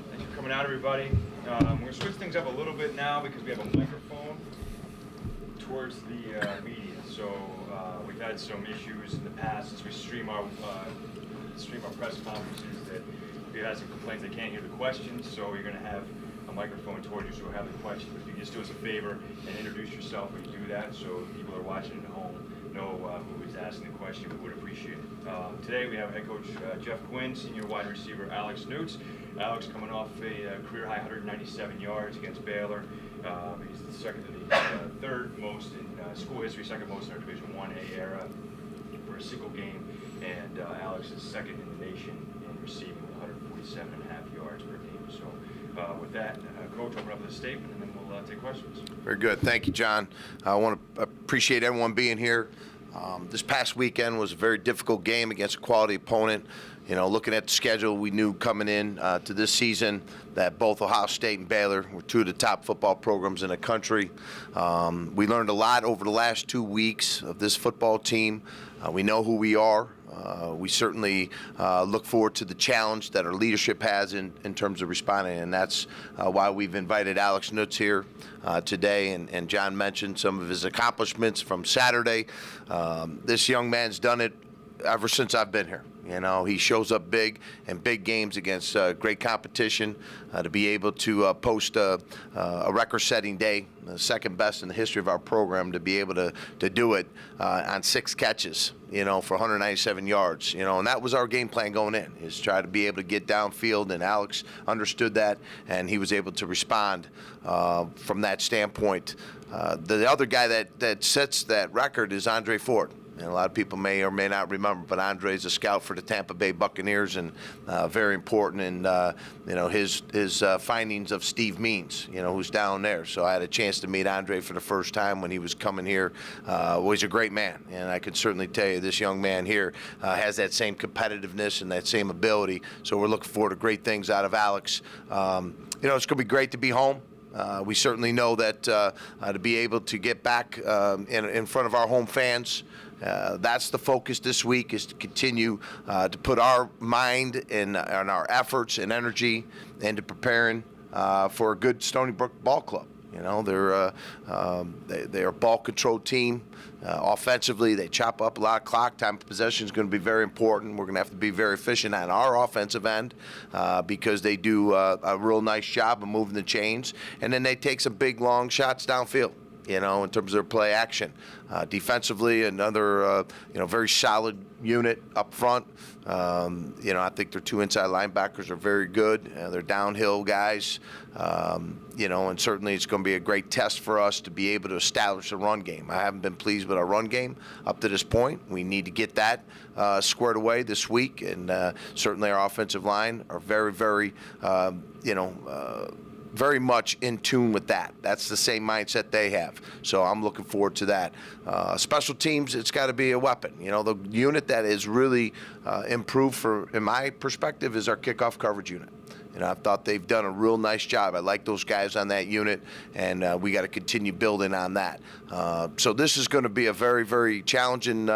Thanks for coming out, everybody. We're going to switch things up a little bit now because we have a microphone towards the media. So we've had some issues in the past since we stream our press conferences that we've had some complaints they can't hear the questions. So you're going to have a microphone towards you, so we'll have the questions. If you just do us a favor and introduce yourself when you do that, so people are watching at home know who is asking the question, we would appreciate it. Today we have head coach Jeff Quinn, senior wide receiver Alex Newts. Alex coming off a career high 197 yards against Baylor. He's the third most in school history, second most in our Division 1A era for a single game, and Alex is second in the nation in receiving with 147.5 yards per game. So with that, Coach, open up the statement, and then we'll take questions. Very good. Thank you, John. I want to appreciate everyone being here. This past weekend was a very difficult game against a quality opponent. You know, looking at the schedule, we knew coming in to this season that both Ohio State and Baylor were two of the top football programs in the country. We learned a lot over the last 2 weeks of this football team. We know who we are. We certainly look forward to the challenge that our leadership has in terms of responding, and that's why we've invited Alex Nutz here today, and John mentioned some of his accomplishments from Saturday. This young man's done it ever since I've been here. You know, he shows up big in big games against great competition. To be able to post a record-setting day, the second best in the history of our program, to be able to do it on 6 catches, you know, for 197 yards, you know, and that was our game plan going in, is try to be able to get downfield, and Alex understood that, and he was able to respond from that standpoint. The other guy that sets that record is Andre Ford. And a lot of people may or may not remember, but Andre's a scout for the Tampa Bay Buccaneers, and very important in you know, his findings of Steve Means, you know, who's down there. So I had a chance to meet Andre for the first time when he was coming here. Well, he's a great man, and I can certainly tell you this young man here has that same competitiveness and that same ability. So we're looking forward to great things out of Alex. You know, it's going to be great to be home. We certainly know that to be able to get back in front of our home fans, that's the focus this week, is to continue to put our mind and our efforts and energy into preparing for a good Stony Brook ball club. You know, they're a ball-controlled team. Offensively, they chop up a lot of clock. Time of possession is going to be very important. We're going to have to be very efficient on our offensive end because they do a real nice job of moving the chains. And then they take some big, long shots downfield, you know, in terms of their play action. Defensively, another, you know, very solid unit up front. You know, I think their 2 inside linebackers are very good. They're downhill guys. You know, and certainly it's going to be a great test for us to be able to establish a run game. I haven't been pleased with our run game up to this point. We need to get that squared away this week, and certainly our offensive line are very, very, you know, very much in tune with that. That's the same mindset they have. So I'm looking forward to that. Special teams, it's got to be a weapon. You know, the unit that is really improved in my perspective, is our kickoff coverage unit. You know, I thought they've done a real nice job. I like those guys on that unit, and we got to continue building on that. So this is going to be a very, very challenging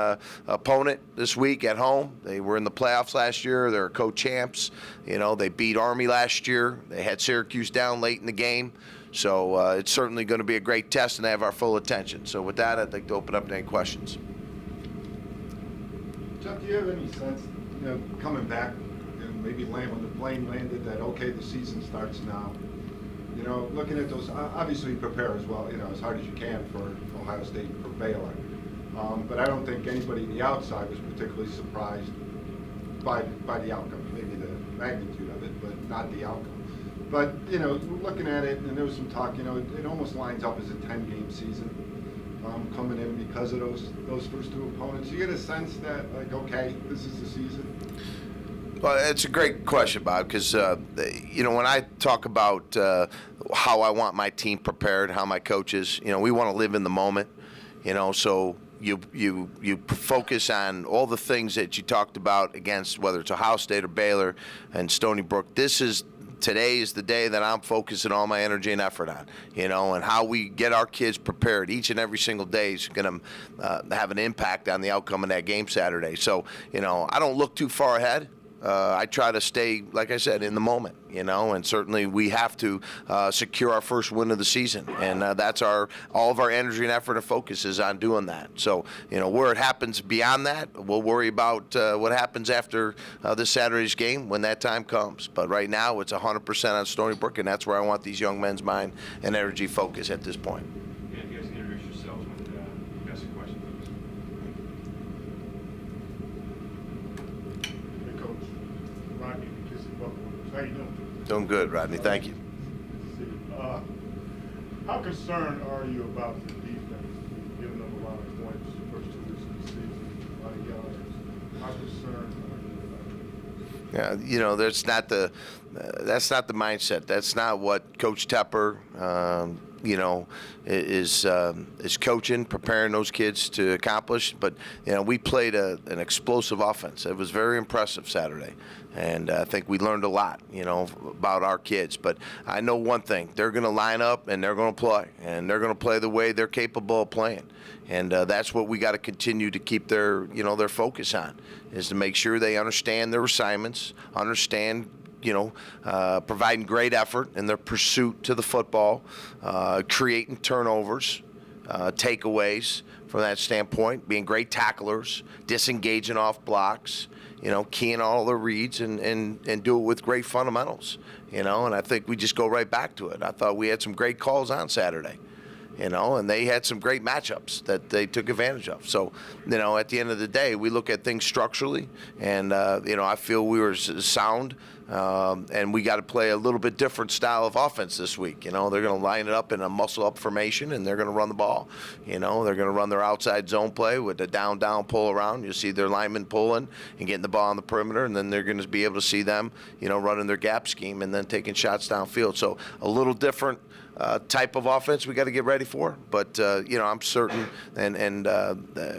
opponent this week at home. They were in the playoffs last year. They're co-champs. You know, they beat Army last year. They had Syracuse down late in the game. So it's certainly going to be a great test, and they have our full attention. So with that, I'd like to open up to any questions. Chuck, do you have any sense, you know, coming back, maybe when the plane landed, that okay, the season starts now? You know, looking at those, obviously you prepare as well, you know, as hard as you can for Ohio State and for Baylor. But I don't think anybody on the outside was particularly surprised by the outcome. Maybe the magnitude of it, but not the outcome. But, you know, looking at it, and there was some talk, you know, it almost lines up as a 10-game season coming in because of those first 2 opponents. You get a sense that, like, okay, this is the season? Well, it's a great question, Bob, because, you know, when I talk about how I want my team prepared, how my coaches, you know, we want to live in the moment, you know, so you focus on all the things that you talked about against, whether it's Ohio State or Baylor and Stony Brook. This is today is the day that I'm focusing all my energy and effort on, and how we get our kids prepared each and every single day is going to have an impact on the outcome of that game Saturday. So, I don't look too far ahead. I try to stay, like I said, in the moment, and certainly we have to secure our first win of the season, and that's all of our energy and effort and focus is on doing that. So, where it happens beyond that, we'll worry about what happens after this Saturday's game when that time comes. But right now, it's 100% on Stony Brook, and that's where I want these young men's mind and energy focus at this point. Yeah, if you guys can introduce yourselves when you ask a question, please. Hey, Coach. Rodney, how you doing? Doing good, Rodney. Thank you. Good to see you. How concerned are you about the defense giving up a lot of points the first 2 weeks of the season, a lot of yards? How concerned are you about it? Yeah, that's not the mindset. That's not what Coach Tepper, is coaching, preparing those kids to accomplish. But we played an explosive offense. It was very impressive Saturday, and I think we learned a lot, about our kids. But I know one thing: they're going to line up and they're going to play, and they're going to play the way they're capable of playing. And that's what we got to continue to keep their focus on, is to make sure they understand their assignments, understand providing great effort in their pursuit to the football, creating turnovers, takeaways from that standpoint, being great tacklers, disengaging off blocks, keying all their reads and do it with great fundamentals, and I think we just go right back to it. I thought we had some great calls on Saturday. And they had some great matchups that they took advantage of. So, at the end of the day, we look at things structurally, and, I feel we were sound, and we got to play a little bit different style of offense this week. They're going to line it up in a muscle-up formation, and they're going to run the ball. They're going to run their outside zone play with the down, pull around. You'll see their linemen pulling and getting the ball on the perimeter, and then they're going to be able to see them, running their gap scheme and then taking shots downfield. So a little different type of offense we got to get ready for, but I'm certain and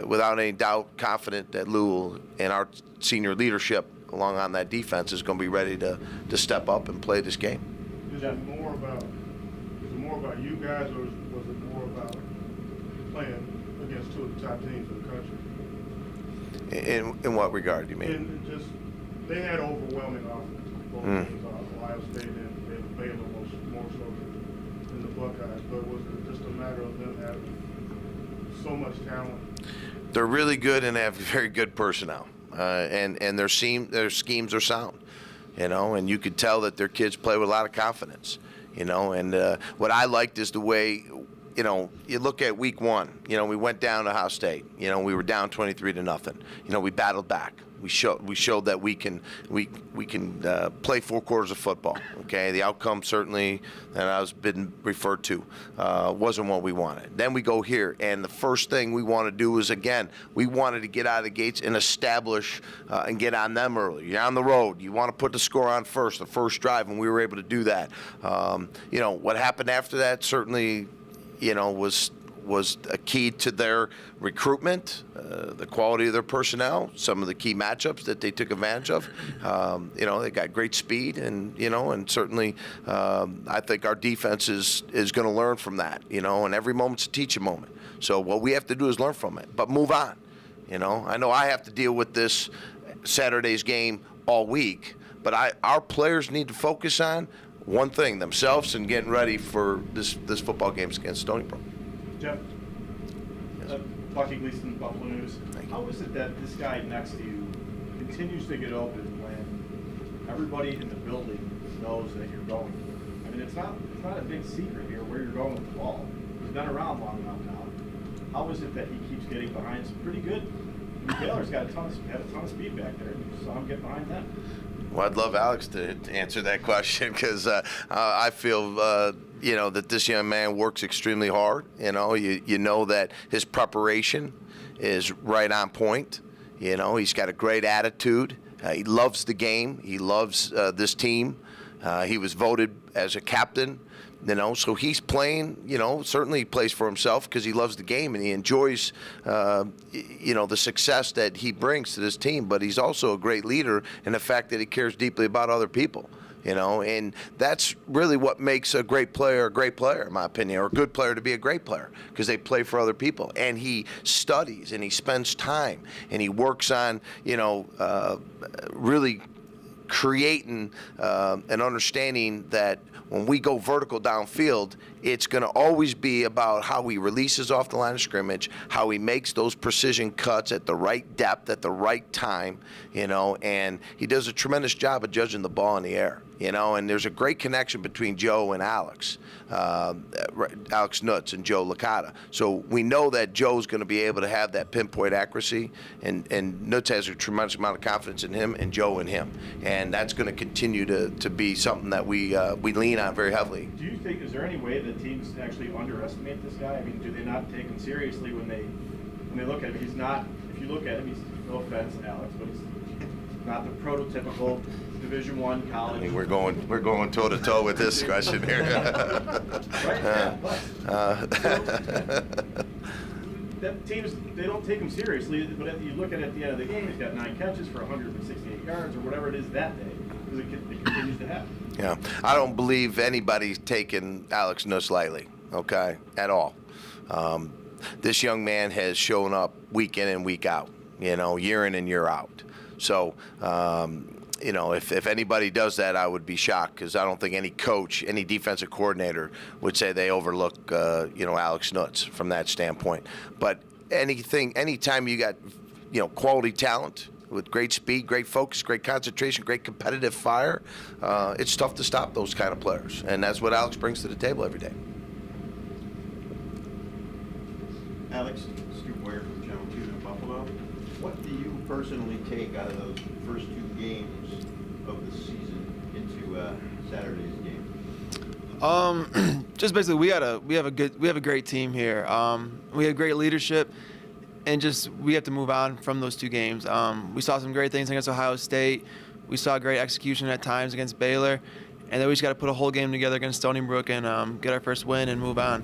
without any doubt confident that Lou and our senior leadership along on that defense is going to be ready to step up and play this game. Is it more about you guys, or was it more about playing against 2 of the top teams in the country? In what regard do you mean? And just they had overwhelming offense. Both teams, Ohio State and Baylor more so than the Buckeyes, but was it just a matter of them having so much talent? They're really good and have very good personnel, and their schemes are sound, and you could tell that their kids play with a lot of confidence, and what I liked is the way, you look at week 1, we went down to Ohio State, we were down 23-0, we battled back. We showed that we can play 4 quarters of football. Okay, the outcome certainly that I was been referred to wasn't what we wanted. Then we go here, and the first thing we want to do is we wanted to get out of the gates and establish and get on them early. You're on the road. You want to put the score on first, the first drive, and we were able to do that. What happened after that certainly, was a key to their recruitment, the quality of their personnel, some of the key matchups that they took advantage of. They got great speed, and certainly I think our defense is going to learn from that, and every moment's a teaching moment. So what we have to do is learn from it, but move on. I know I have to deal with this Saturday's game all week, but our players need to focus on one thing, themselves, and getting ready for this football game against Stony Brook. Jeff, Bucky Gleason, Buffalo News. How is it that this guy next to you continues to get open when everybody in the building knows that you're going? I mean, it's not a big secret here where you're going with the ball. He's been around long enough now. How is it that he keeps getting behind some pretty good? I mean, Baylor's got a ton of speed back there. You saw him get behind them. Well, I'd love Alex to answer that question because I feel that this young man works extremely hard. You know that his preparation is right on point. He's got a great attitude. He loves the game. He loves this team. He was voted as a captain. So he's playing, certainly he plays for himself because he loves the game and he enjoys, the success that he brings to this team. But he's also a great leader in the fact that he cares deeply about other people. And that's really what makes a great player, in my opinion, or a good player to be a great player, because they play for other people. And he studies and he spends time and he works on, really creating an understanding that when we go vertical downfield, it's going to always be about how he releases off the line of scrimmage, how he makes those precision cuts at the right depth, at the right time, and he does a tremendous job of judging the ball in the air, and there's a great connection between Joe and Alex Nuts and Joe Licata. So we know that Joe's going to be able to have that pinpoint accuracy, and Nuts has a tremendous amount of confidence in him and Joe in him, and that's going to continue to be something that we lean on very heavily. Do you think, is there any way that teams actually underestimate this guy? I mean, do they not take him seriously when they look at him? He's not, if you look at him, he's, no offense, Alex, but he's not the prototypical Division I college. I mean, we're going toe to toe with this question here. Right? Yeah, that teams, they don't take him seriously, but if you look at the end of the game, he's got 9 catches for 168 yards or whatever it is that day, because it continues to happen. Yeah, I don't believe anybody's taking Alex Nuss lightly, okay, at all. This young man has shown up week in and week out, year in and year out. So, if anybody does that, I would be shocked, because I don't think any coach, any defensive coordinator would say they overlook, Alex Nuts from that standpoint. But anytime you got, quality talent with great speed, great focus, great concentration, great competitive fire, it's tough to stop those kind of players. And that's what Alex brings to the table every day. Alex, Stu Boyer from Channel 2 in Buffalo. What do you personally take out of those first 2 games of the season into Saturday's game? Just basically, we have a great team here. We have great leadership, and we have to move on from those 2 games. We saw some great things against Ohio State. We saw great execution at times against Baylor, and then we just got to put a whole game together against Stony Brook and get our first win and move on.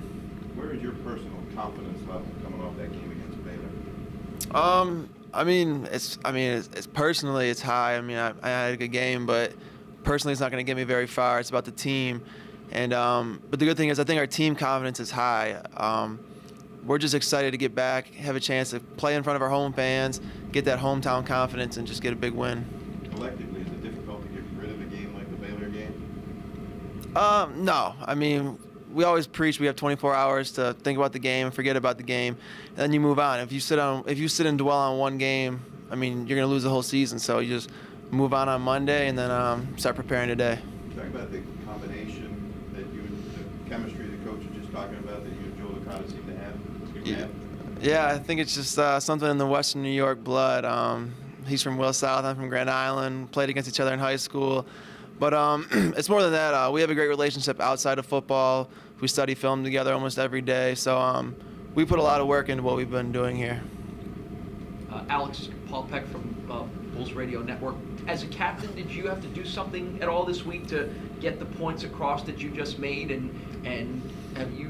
Where is your personal confidence level coming off that game against Baylor? It's personally, it's high. I mean, I had a good game, but personally, it's not going to get me very far. It's about the team, and but the good thing is, I think our team confidence is high. We're just excited to get back, have a chance to play in front of our home fans, get that hometown confidence, and just get a big win. Collectively, is it difficult to get rid of a game like the Baylor game? No. I mean, we always preach we have 24 hours to think about the game, forget about the game, and then you move on. If you sit and dwell on one game, I mean, you're going to lose the whole season. So you just move on Monday and then start preparing today. Talk about the combination that the chemistry the coach was just talking about that you and Joe Licata seem to have. Yeah, I think it's just something in the Western New York blood. He's from Will South, I'm from Grand Island, played against each other in high school. But it's more than that. We have a great relationship outside of football. We study film together almost every day. So we put a lot of work into what we've been doing here. Alex, Paul Peck from Bulls Radio Network. As a captain, did you have to do something at all this week to get the points across that you just made? And have you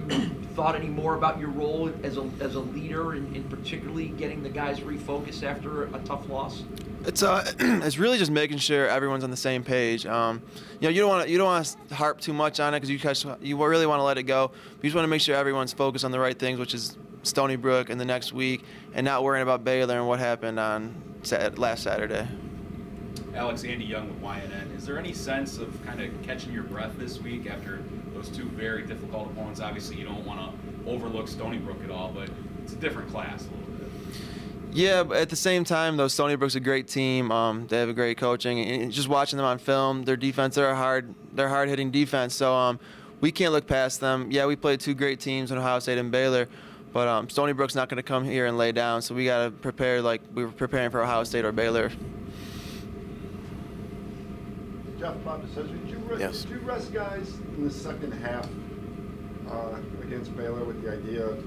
thought any more about your role as a leader in particularly getting the guys refocused after a tough loss? It's really just making sure everyone's on the same page. You don't want to harp too much on it because you really want to let it go. You just want to make sure everyone's focused on the right things, which is Stony Brook in the next week, and not worrying about Baylor and what happened on last Saturday. Alex, Andy Young with YNN. Is there any sense of kind of catching your breath this week after those 2 very difficult opponents? Obviously, you don't want to overlook Stony Brook at all, but it's a different class a little bit. Yeah, but at the same time, though, Stony Brook's a great team. They have a great coaching, and just watching them on film, their defense, they're a hard-hitting defense. So we can't look past them. Yeah, we played 2 great teams in Ohio State and Baylor, but Stony Brook's not going to come here and lay down. So we got to prepare like we were preparing for Ohio State or Baylor. Jeff, Bob says, did you rest guys in the second half against Baylor with the idea of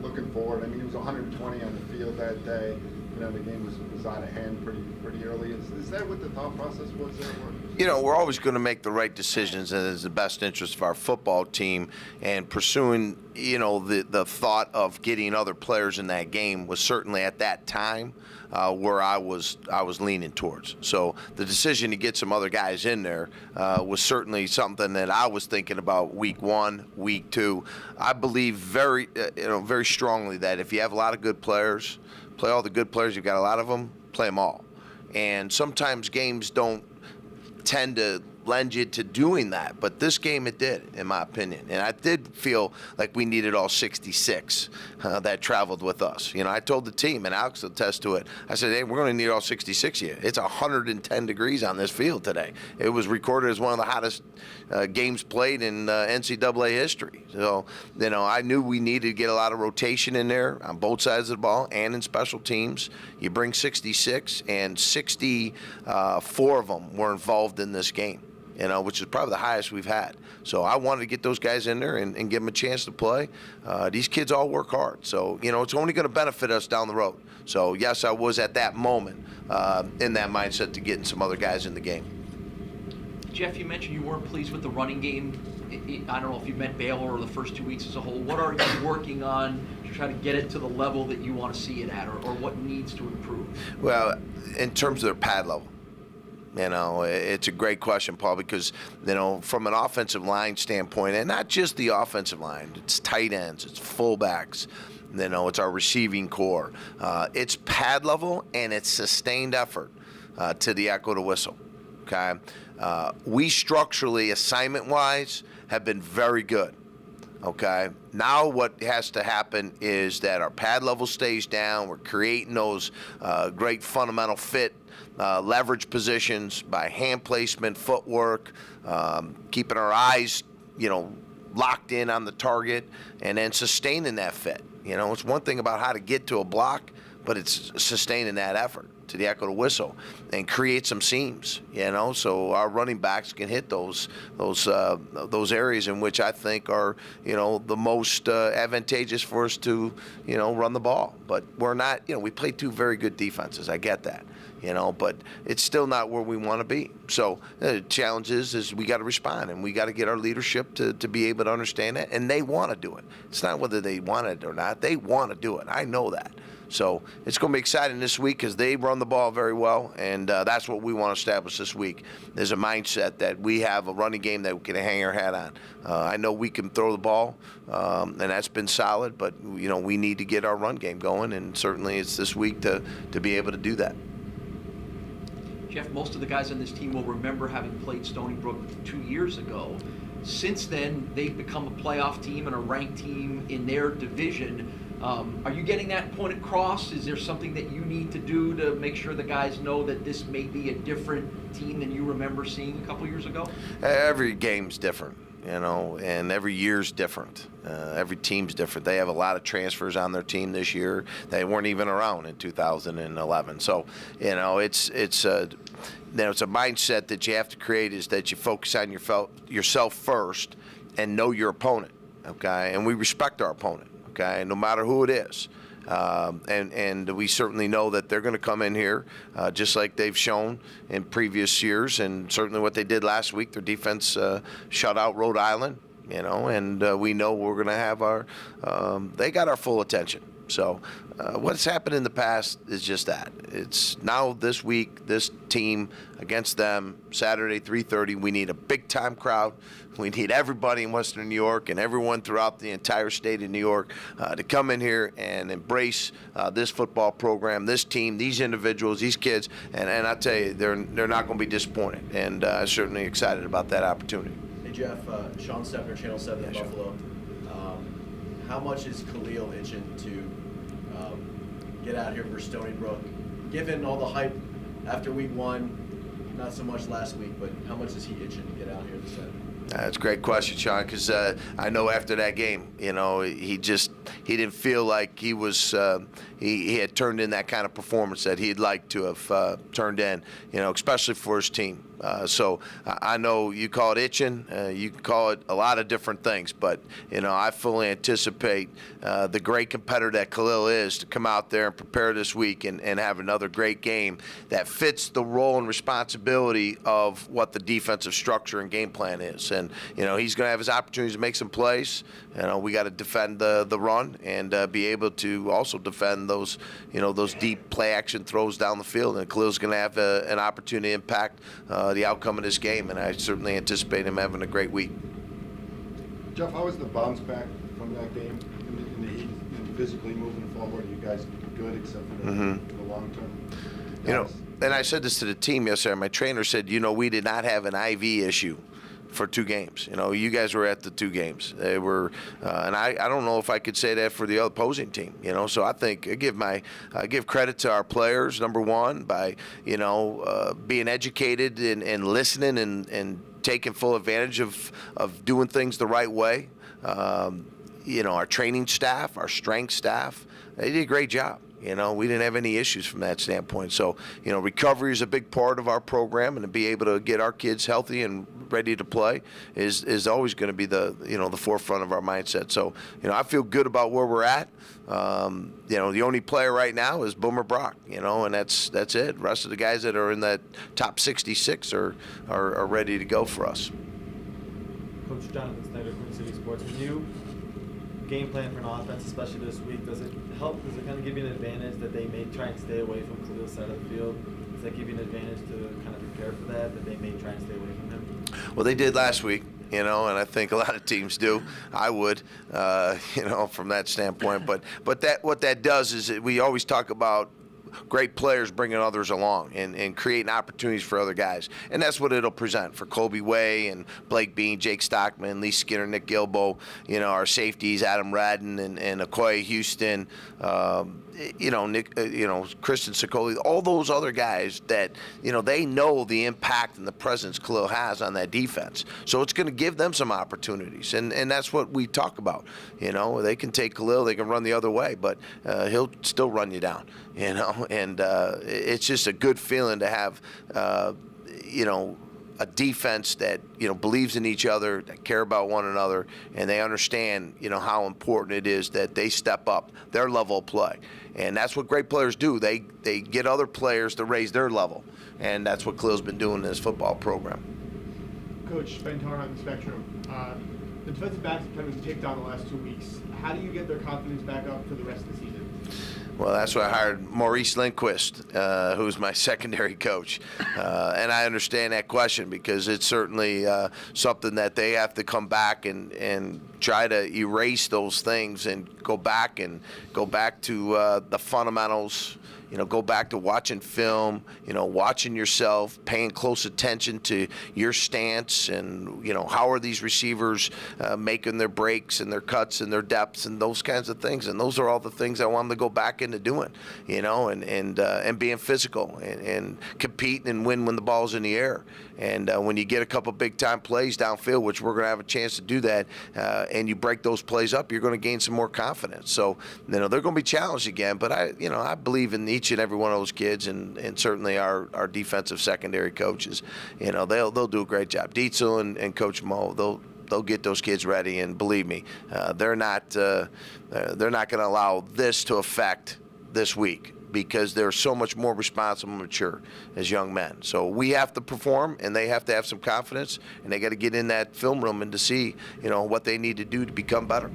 looking forward? I mean, it was 120 on the field that day. you know, the game was out of hand pretty early. Is that what the thought process was there? You know, we're always going to make the right decisions, and it's the best interest of our football team. And pursuing, you know, the thought of getting other players in that game was certainly at that time where I was leaning towards. So the decision to get some other guys in there was certainly something that I was thinking about week 1, week 2. I believe very strongly that if you have a lot of good players, play all the good players. You've got a lot of them, play them all. And sometimes games don't tend to lend you to doing that, but this game it did, in my opinion. And I did feel like we needed all 66 that traveled with us. You know, I told the team, and Alex will attest to it, I said, hey, we're going to need all 66 of you. It's 110 degrees on this field today. It was recorded as one of the hottest games played in NCAA history. So, you know, I knew we needed to get a lot of rotation in there on both sides of the ball and in special teams. You bring 66, and 64 of them were involved in this game, you know, which is probably the highest we've had. So I wanted to get those guys in there and give them a chance to play. These kids all work hard. So, you know, it's only going to benefit us down the road. So, yes, I was at that moment in that mindset to getting some other guys in the game. Jeff, you mentioned you weren't pleased with the running game. I don't know if you meant Baylor or the first 2 weeks as a whole. What are you working on to try to get it to the level that you want to see it at, or what needs to improve? Well, in terms of their pad level, you know, it's a great question, Paul, because, you know, from an offensive line standpoint, and not just the offensive line, it's tight ends, it's fullbacks, you know, it's our receiving core. It's pad level and it's sustained effort to the echo to whistle, okay? We structurally, assignment-wise, have been very good, okay? Now what has to happen is that our pad level stays down. We're creating those great fundamental fit leverage positions by hand placement, footwork, keeping our eyes, you know, locked in on the target, and then sustaining that fit. You know, it's one thing about how to get to a block, but it's sustaining that effort to the echo to whistle and create some seams, you know, so our running backs can hit those areas in which I think are, you know, the most advantageous for us to, you know, run the ball. But we're not, you know, we play two very good defenses. I get that, you know, but it's still not where we want to be. So the challenge is we got to respond, and we got to get our leadership to be able to understand that, and they want to do it. It's not whether they want it or not. They want to do it. I know that. So it's going to be exciting this week because they run the ball very well, and that's what we want to establish this week. There's a mindset that we have a running game that we can hang our hat on. I know we can throw the ball, and that's been solid, but, you know, we need to get our run game going, and certainly it's this week to be able to do that. Jeff, most of the guys on this team will remember having played Stony Brook 2 years ago. Since then, they've become a playoff team and a ranked team in their division. Are you getting that point across? Is there something that you need to do to make sure the guys know that this may be a different team than you remember seeing a couple years ago? Every game's different, you know, and every year's different. Every team's different. They have a lot of transfers on their team this year. They weren't even around in 2011. So, you know, it's a mindset that you have to create, is that you focus on yourself first and know your opponent, okay? And we respect our opponent. Okay, no matter who it is. And we certainly know that they're going to come in here just like they've shown in previous years, and certainly what they did last week. Their defense shut out Rhode Island, you know, and we know we're going to have they got our full attention. So what's happened in the past is just that. It's now this week, this team against them, Saturday, 3:30. We need a big-time crowd. We need everybody in Western New York and everyone throughout the entire state of New York to come in here and embrace this football program, this team, these individuals, these kids. And I tell you, they're not going to be disappointed. And I'm certainly excited about that opportunity. Hey, Jeff, Sean Stepner, Channel 7 in Buffalo. How much is Khalil itching to get out here for Stony Brook? Given all the hype after week 1, not so much last week, but how much is he itching to get out here this Saturday? That's a great question, Sean, because I know after that game, he didn't feel like he was he had turned in that kind of performance that he'd like to have turned in, especially for his team. So I know you call it itching, you can call it a lot of different things, but I fully anticipate the great competitor that Khalil is to come out there and prepare this week and have another great game that fits the role and responsibility of what the defensive structure and game plan is. And he's going to have his opportunities to make some plays. We got to defend the run and be able to also defend those deep play action throws down the field. And Khalil's going to have an opportunity to impact the outcome of this game, and I certainly anticipate him having a great week. Jeff, how was the bounce back from that game in the heat and physically moving forward? Are you guys good except for the long term? And I said this to the team yesterday. My trainer said, we did not have an IV issue for 2 games. You guys were at the 2 games. They were, and I don't know if I could say that for the opposing team. So I think I give credit to our players, number one, by being educated and listening and taking full advantage of doing things the right way. Our training staff, our strength staff, they did a great job. We didn't have any issues from that standpoint. So, recovery is a big part of our program, and to be able to get our kids healthy and ready to play is always going to be the forefront of our mindset. So, I feel good about where we're at. The only player right now is Boomer Brock, and that's it. The rest of the guys that are in that top 66 are ready to go for us. Coach Jonathan Snyder, Queen City Sports. When you game plan for an offense, especially this week, does it help? Does it kind of give you an advantage that they may try and stay away from Khalil's side of the field? Does that give you an advantage to kind of prepare for that they may try and stay away from him? Well, they did last week, and I think a lot of teams do. I would, from that standpoint. But what that does is we always talk about great players bringing others along and creating opportunities for other guys. And that's what it'll present for Colby Way and Blake Bean, Jake Stockman, Lee Skinner, Nick Gilbo, our safeties, Adam Radden and Okoye Houston, Nick, Kristen Sicoli, all those other guys that, they know the impact and the presence Khalil has on that defense. So it's going to give them some opportunities. And that's what we talk about. They can take Khalil, they can run the other way, but he'll still run you down, and it's just a good feeling to have, a defense that believes in each other, that care about one another, and they understand how important it is that they step up their level of play, and that's what great players do. They get other players to raise their level, and that's what Khalil's been doing in his football program. Coach Ben Tarr on the spectrum. The defensive backs have been kicked on the last 2 weeks. How do you get their confidence back up for the rest of the season? Well, that's why I hired Maurice Lindquist, who's my secondary coach. And I understand that question because it's certainly something that they have to come back and try to erase those things and go back to the fundamentals. Go back to watching film, watching yourself, paying close attention to your stance and, how are these receivers making their breaks and their cuts and their depths and those kinds of things. And those are all the things I want them to go back into doing, and being physical and competing and win when the ball's in the air. And when you get a couple big-time plays downfield, which we're going to have a chance to do that, and you break those plays up, you're going to gain some more confidence. So, they're going to be challenged again. But I believe in each and every one of those kids, and certainly our defensive secondary coaches. They'll do a great job. Dietzel and Coach Mo, they'll get those kids ready. And believe me, they're not going to allow this to affect this week, because they're so much more responsible and mature as young men. So we have to perform, and they have to have some confidence, and they got to get in that film room and to see, what they need to do to become better.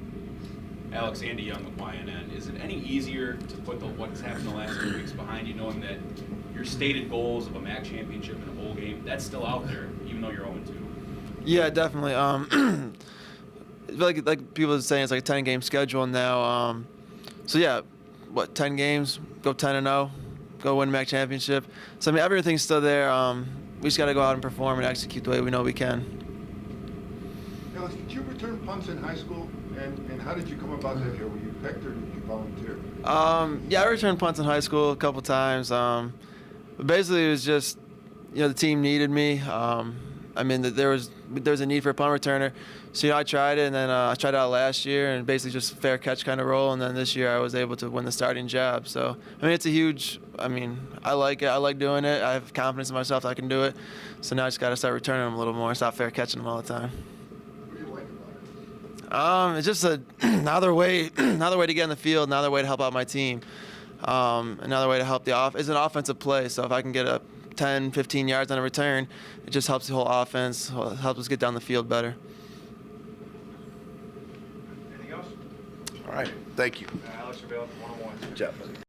Alex, Andy Young with YNN. Is it any easier to put what's happened the last 2 weeks behind you, knowing that your stated goals of a MAC championship and a bowl game, that's still out there, even though you're 0-2? Yeah, definitely. Like people are saying, it's like a 10-game schedule now. So yeah, 10 games, go 10-0, go win a MAC championship. So everything's still there. We just got to go out and perform and execute the way we know we can. Alex, did you return punts in high school? And how did you come about that here? Were you picked or did you volunteer? Yeah, I returned punts in high school a couple times. But basically, it was just, the team needed me. I mean, there was a need for a punt returner. So, I tried it, and then I tried it out last year, and basically just a fair catch kind of role. And then this year I was able to win the starting job. So, I mean, it's a huge. I mean, I like it. I like doing it. I have confidence in myself that I can do it. So now I just got to start returning them a little more. Stop fair catching them all the time. What do you like about it? It's just another way to get in the field, another way to help out my team, another way to help it's an offensive play. So if I can get up 10, 15 yards on a return, it just helps the whole offense, helps us get down the field better. Anything else? All right. Thank you. Alex, available for one-on-one. Good job, buddy.